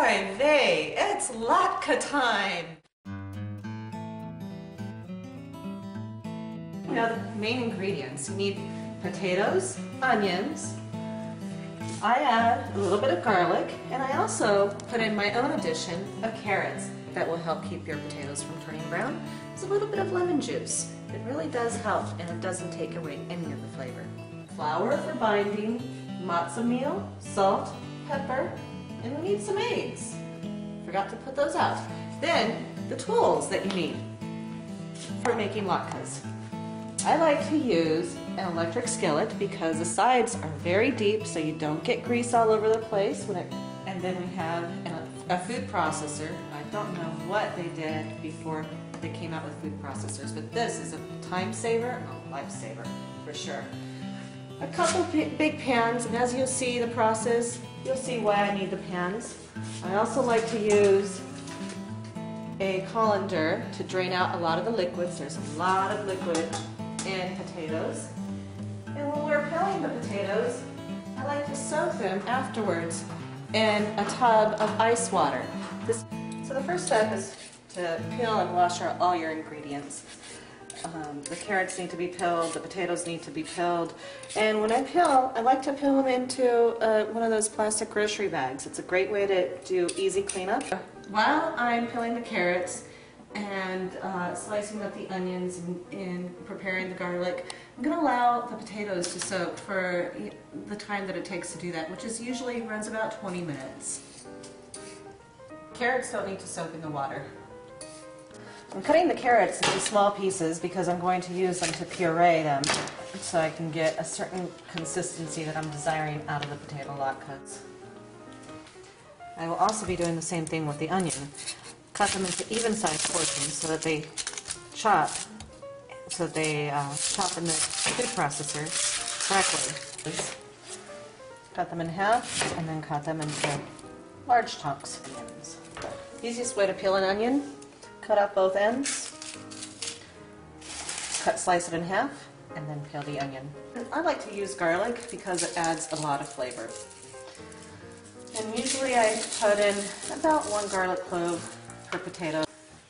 Oy vey, it's latke time! You know the main ingredients. You need potatoes, onions. I add a little bit of garlic, and I also put in my own addition of carrots that will help keep your potatoes from turning brown. There's a little bit of lemon juice. It really does help, and it doesn't take away any of the flavor. Flour for binding, matzo meal, salt, pepper, and we need some eggs. Forgot to put those out. Then, the tools that you need for making latkes. I like to use an electric skillet because the sides are very deep so you don't get grease all over the place. And then we have a food processor. I don't know what they did before they came out with food processors, but this is a time saver, a lifesaver for sure. A couple big pans, and as you'll see the process, you'll see why I need the pans. I also like to use a colander to drain out a lot of the liquids. There's a lot of liquid in potatoes. And when we're peeling the potatoes, I like to soak them afterwards in a tub of ice water. So the first step is to peel and wash all your ingredients. The carrots need to be peeled, the potatoes need to be peeled, and when I peel, I like to peel them into one of those plastic grocery bags. It's a great way to do easy cleanup. While I'm peeling the carrots and slicing up the onions and preparing the garlic, I'm going to allow the potatoes to soak for the time that it takes to do that, which is usually runs about 20 minutes. Carrots don't need to soak in the water. I'm cutting the carrots into small pieces because I'm going to use them to puree them so I can get a certain consistency that I'm desiring out of the potato latkes. I will also be doing the same thing with the onion. Cut them into even-sized portions so that they chop in the food processor correctly. Cut them in half and then cut them into large chunks. The easiest way to peel an onion: cut out both ends, slice it in half, and then peel the onion. I like to use garlic because it adds a lot of flavor. And usually I put in about 1 garlic clove per potato.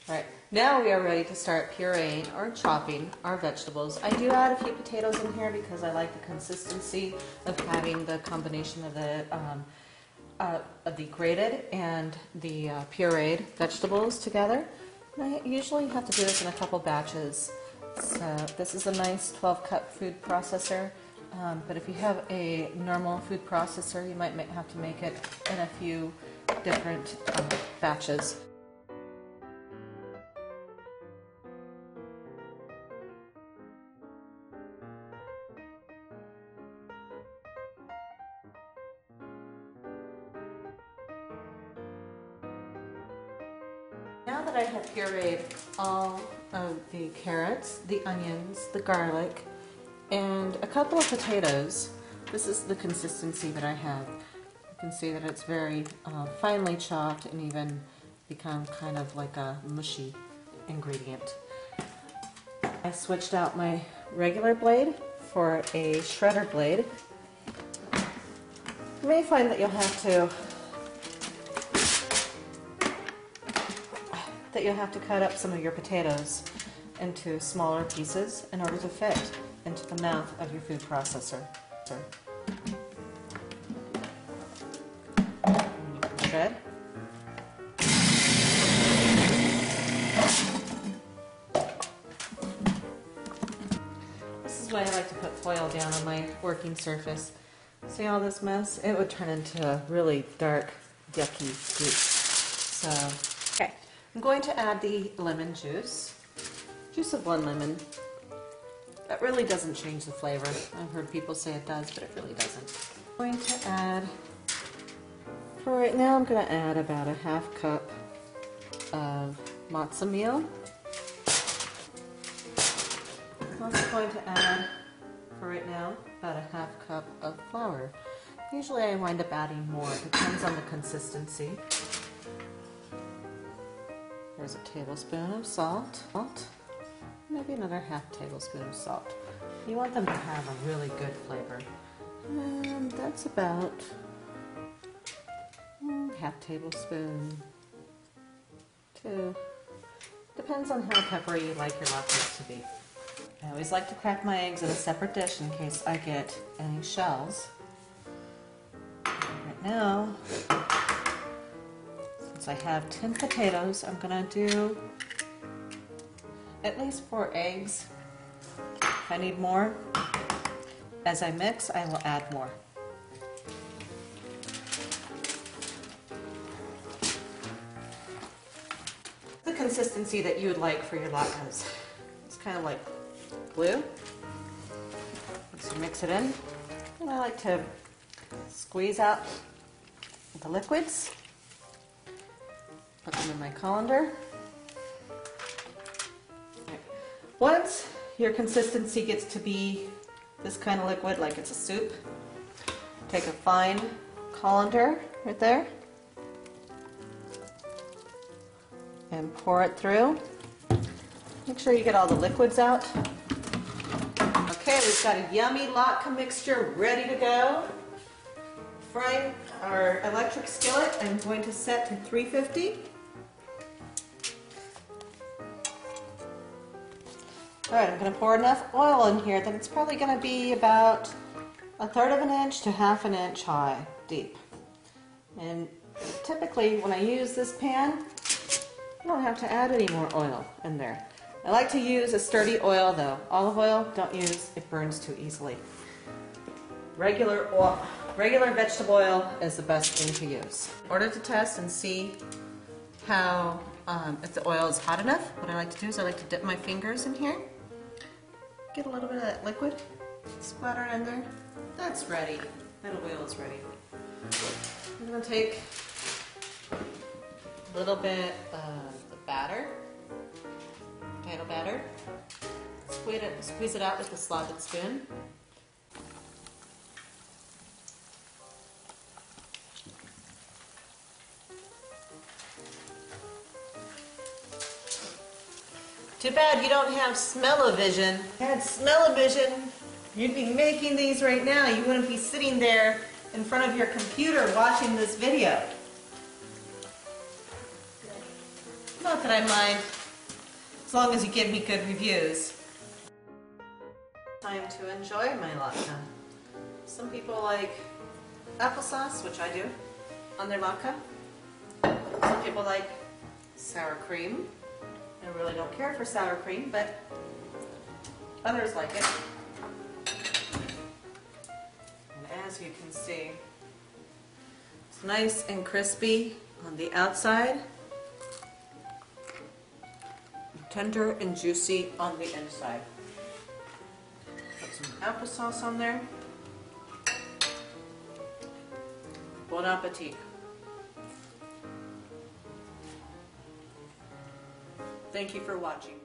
Right, now we are ready to start pureeing or chopping our vegetables. I do add a few potatoes in here because I like the consistency of having the combination of the grated and the pureed vegetables together. I usually have to do this in a couple batches. So this is a nice 12-cup food processor, but if you have a normal food processor, you might have to make it in a few different batches. Now that I have pureed all of the carrots, the onions, the garlic, and a couple of potatoes, this is the consistency that I have. You can see that it's very finely chopped and even become kind of like a mushy ingredient. I switched out my regular blade for a shredder blade. You may find that you'll have to cut up some of your potatoes into smaller pieces in order to fit into the mouth of your food processor. And you can shred. This is why I like to put foil down on my working surface. See all this mess? It would turn into a really dark, yucky goop. So, okay. I'm going to add the lemon juice of 1 lemon. That really doesn't change the flavor. I've heard people say it does, but it really doesn't. I'm going to add, for right now, I'm going to add about a 1/2 cup of matzo meal. I'm also going to add, for right now, about a 1/2 cup of flour. Usually I wind up adding more. It depends on the consistency. There's a tablespoon of salt, maybe another 1/2 tablespoon of salt. You want them to have a really good flavor. And that's about half tablespoon, 2. Depends on how peppery you like your latkes to be. I always like to crack my eggs in a separate dish in case I get any shells. Right now, since I have 10 potatoes, I'm going to do at least 4 eggs. If I need more, as I mix, I will add more. The consistency that you would like for your latkes. It's kind of like glue. So mix it in. And I like to squeeze out the liquids. Put them in my colander. Once your consistency gets to be this kind of liquid, like it's a soup, take a fine colander right there and pour it through. Make sure you get all the liquids out. Okay, we've got a yummy latke mixture ready to go. Frying our electric skillet, I'm going to set to 350. Alright, I'm going to pour enough oil in here that it's probably going to be about 1/3 of an inch to 1/2 inch high, deep. And typically when I use this pan, I don't have to add any more oil in there. I like to use a sturdy oil though. Olive oil, don't use, it burns too easily. Regular vegetable oil is the best thing to use. In order to test and see how, if the oil is hot enough, what I like to do is I like to dip my fingers in here. Get a little bit of that liquid, splatter it in there. That's ready. That oil is ready. I'm going to take a little bit of the batter, potato batter, squeeze it out with the slotted spoon. Too bad you don't have smell-o-vision. If you had smell-o-vision, you'd be making these right now. You wouldn't be sitting there in front of your computer watching this video. Not that I mind, as long as you give me good reviews. Time to enjoy my latke. Some people like applesauce, which I do, on their latke. Some people like sour cream. I really don't care for sour cream, but others like it. And as you can see, it's nice and crispy on the outside, tender and juicy on the inside. Put some applesauce on there. Bon appetit. Thank you for watching.